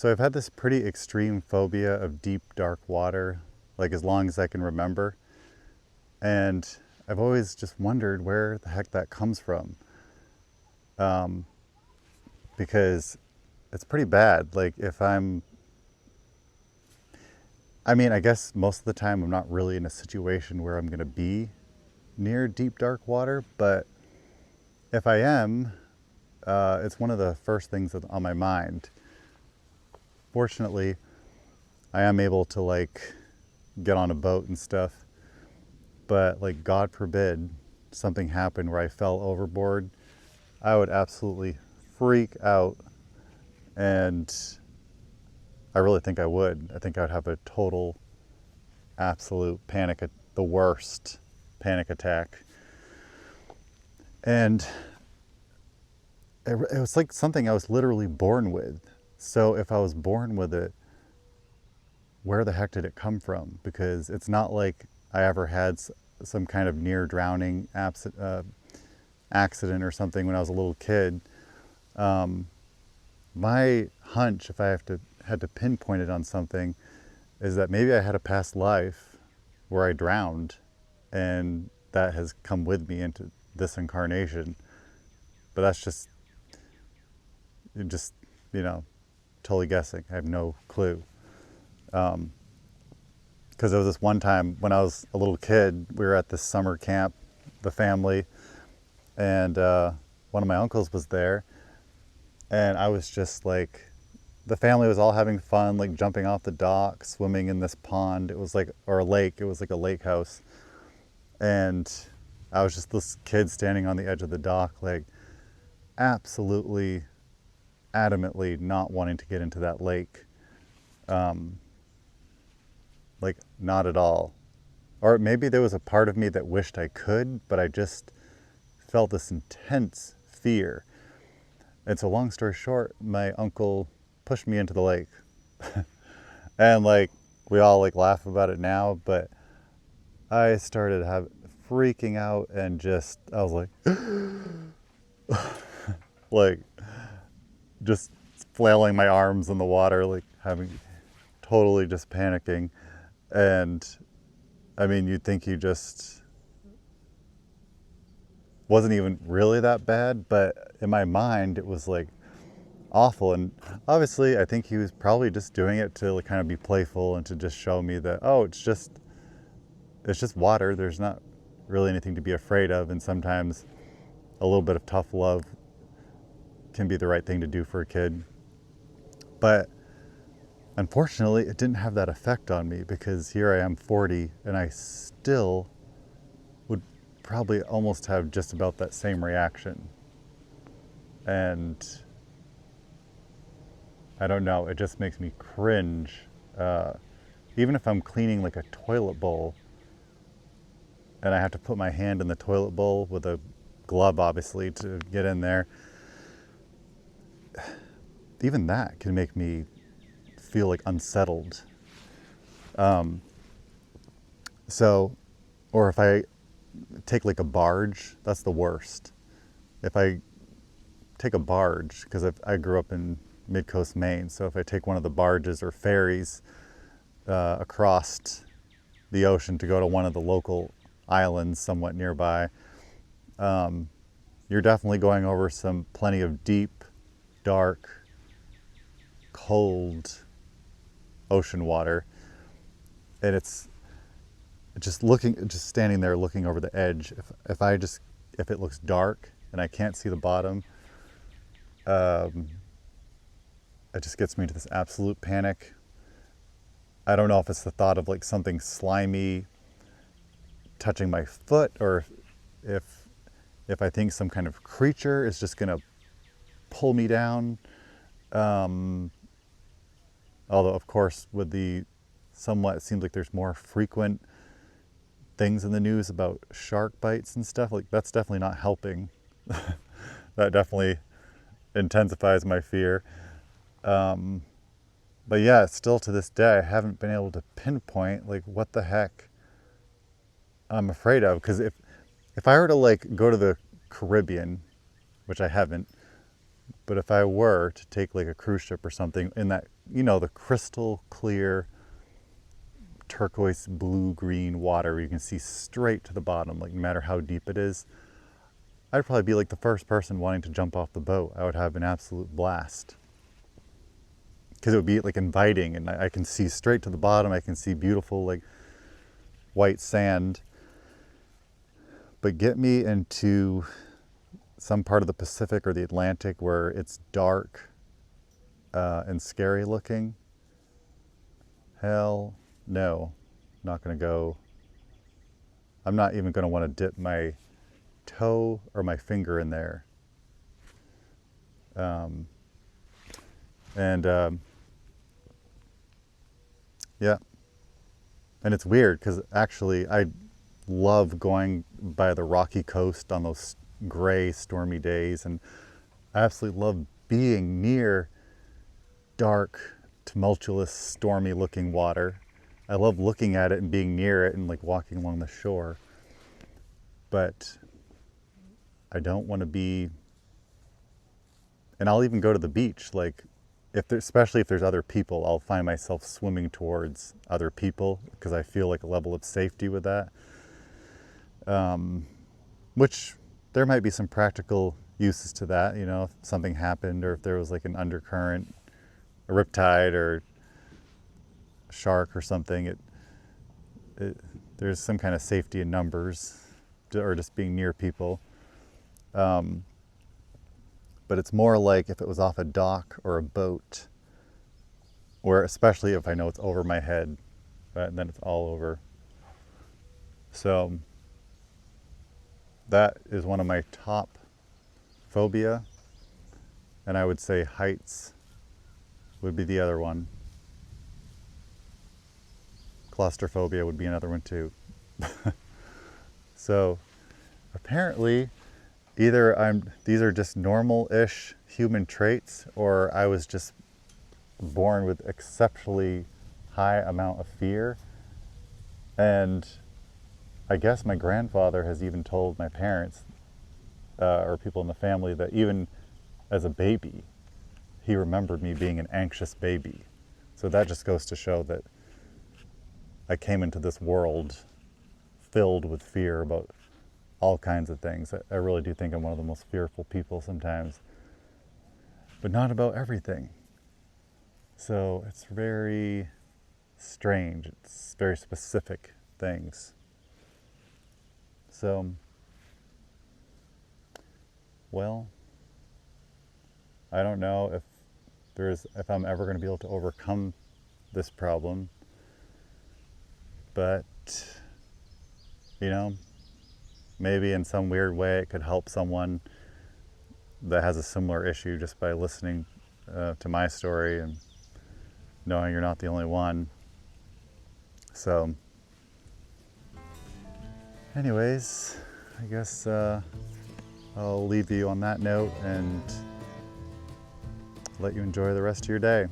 So I've had this pretty extreme phobia of deep, dark water, like as long as I can remember. And I've always just wondered where the heck that comes from. Um, because it's pretty bad. Like if I mean, I guess most of the time I'm not really in a situation where I'm going to be near deep, dark water. But if I am, it's one of the first things that's on my mind. Fortunately, I am able to like get on a boat and stuff. But like, God forbid something happened where I fell overboard, I would absolutely freak out. And I really think I would. I think I would have a total, absolute panic, the worst panic attack. And it was like something I was literally born with. So if I was born with it, where the heck did it come from? Because it's not like I ever had some kind of near drowning accident or something when I was a little kid. My hunch, if I had to pinpoint it on something, is that maybe I had a past life where I drowned, and that has come with me into this incarnation. But that's just you know, totally guessing. I have no clue. Because there was this one time when I was a little kid, we were at this summer camp, the family, and one of my uncles was there, and I was just like, the family was all having fun, like jumping off the dock, swimming in this pond. It was like, or a lake. It was like a lake house, and I was just this kid standing on the edge of the dock, like absolutely, adamantly not wanting to get into that lake. Like, not at all. Or maybe there was a part of me that wished I could, but I just felt this intense fear. And so, long story short, my uncle pushed me into the lake. And like, we all like laugh about it now, but I started freaking out, and just, I was like, like, just flailing my arms in the water, like totally just panicking. And I mean, you'd think he just wasn't even really that bad, but in my mind, it was like awful. And obviously, I think he was probably just doing it to like kind of be playful and to just show me that, oh, it's just water. There's not really anything to be afraid of. And sometimes a little bit of tough love can be the right thing to do for a kid. But unfortunately, it didn't have that effect on me, because here I am 40 and I still would probably almost have just about that same reaction. And I don't know, it just makes me cringe. Even if I'm cleaning like a toilet bowl and I have to put my hand in the toilet bowl with a glove, obviously, to get in there, even that can make me feel like unsettled. So, or if I take like a barge, that's the worst. If I take a barge, because I grew up in mid-coast Maine, so if I take one of the barges or ferries across the ocean to go to one of the local islands somewhat nearby, you're definitely going over plenty of deep, dark, cold ocean water. And it's just standing there looking over the edge. If it looks dark and I can't see the bottom, it just gets me to this absolute panic. I don't know if it's the thought of like something slimy touching my foot, or if I think some kind of creature is just gonna pull me down. Although of course, with the somewhat, it seems like there's more frequent things in the news about shark bites and stuff. Like, that's definitely not helping. That definitely intensifies my fear. But yeah, still to this day, I haven't been able to pinpoint like what the heck I'm afraid of. Because if I were to like go to the Caribbean, which I haven't, But if I were to take like a cruise ship or something in that, you know, the crystal clear turquoise blue green water where you can see straight to the bottom, like no matter how deep it is, I'd probably be like the first person wanting to jump off the boat. I would have an absolute blast because it would be like inviting, and I can see straight to the bottom. I can see beautiful like white sand. But get me into some part of the Pacific or the Atlantic where it's dark and scary looking. Hell no, not gonna go. I'm not even gonna want to dip my toe or my finger in there. Yeah, and it's weird because actually I love going by the rocky coast on those gray stormy days, and I absolutely love being near dark, tumultuous, stormy looking water. I love looking at it and being near it and like walking along the shore. But I don't want to be, and I'll even go to the beach, like if there, especially if there's other people, I'll find myself swimming towards other people because I feel like a level of safety with that. Which there might be some practical uses to that, you know, if something happened or if there was like an undercurrent, a riptide or a shark or something, there's some kind of safety in numbers or just being near people. But it's more like if it was off a dock or a boat, or especially if I know it's over my head, right, then it's all over. So that is one of my top phobia, and I would say heights would be the other one. Claustrophobia would be another one too. So apparently either these are just normal-ish human traits, or I was just born with exceptionally high amount of fear. And I guess my grandfather has even told my parents or people in the family that even as a baby, he remembered me being an anxious baby. So that just goes to show that I came into this world filled with fear about all kinds of things. I really do think I'm one of the most fearful people sometimes, but not about everything. So it's very strange. It's very specific things. So, well, I don't know if I'm ever going to be able to overcome this problem, but you know, maybe in some weird way it could help someone that has a similar issue just by listening to my story and knowing you're not the only one. So anyways, I guess I'll leave you on that note and let you enjoy the rest of your day.